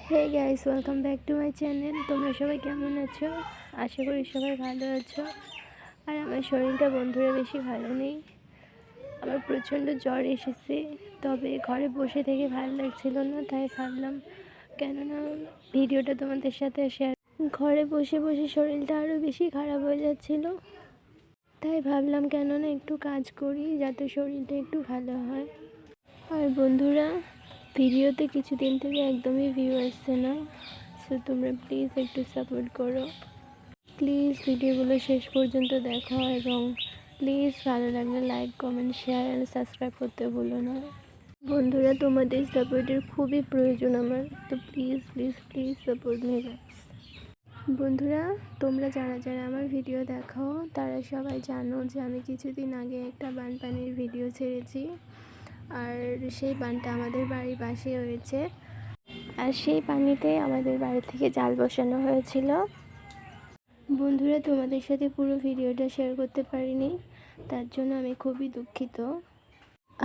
Hey guys, welcome back to my channel. তোমরা সবাই কেমন আছো? আশা করি সবাই ভালো আছো। আর আমার শরীরটা বন্ধুরা বেশি ভালো নেই। আমার প্রচণ্ড জ্বর এসেছে, তবে ঘরে বসে থেকে ভালো লাগছিল না, তাই ভাবলাম কেননা ভিডিওটা তোমাদের সাথে শেয়ার। ঘরে বসে বসে শরীরটা আরও বেশি খারাপ হয়ে যাচ্ছিলো, তাই ভাবলাম কেননা একটু কাজ করি যাতে শরীরটা একটু ভালো হয়। আর বন্ধুরা, ভিডিওতে কিছুদিন থেকে একদমই ভিউ আসছে না, সো তোমরা প্লিজ একটু সাপোর্ট করো। প্লিজ ভিডিওগুলো শেষ পর্যন্ত দেখো এবং প্লিজ ভালো লাগলে লাইক, কমেন্ট, শেয়ার আর সাবস্ক্রাইব করতে ভুলো না। বন্ধুরা, তোমাদের সাপোর্টের খুবই প্রয়োজন আমার, তো please please please support me guys. বন্ধুরা, তোমরা যারা যারা আমার ভিডিও দেখো তারা সবাই জানো যে আমি কিছুদিন আগে একটা বানপানির ভিডিও ছেড়েছি। আর সেই বানটা আমাদের বাড়ির পাশে হয়েছে, আর সেই পানিতে আমাদের বাড়ি থেকে জাল বসানো হয়েছিল। বন্ধুরা, তোমাদের সাথে পুরো ভিডিওটা শেয়ার করতে পারিনি, তার জন্য আমি খুবই দুঃখিত।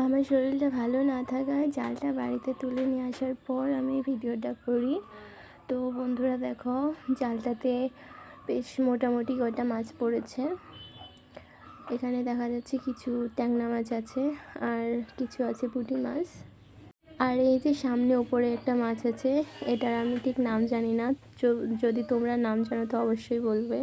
আমার শরীরটা ভালো না থাকায় জালটা বাড়িতে তুলে নিয়ে আসার পর আমি ভিডিওটা করি। তো বন্ধুরা দেখো, জালটাতে বেশ মোটামুটি কটা মাছ পড়েছে। এখানে দেখা যাচ্ছে কিছু ট্যাংরা মাছ আছে আর কিছু আছে পুঁটি মাছ। আর এই যে সামনে ওপরে একটা মাছ আছে, এটার আমি ঠিক নাম জানি না, যদি তোমরা নাম জানো তো অবশ্যই বলবে।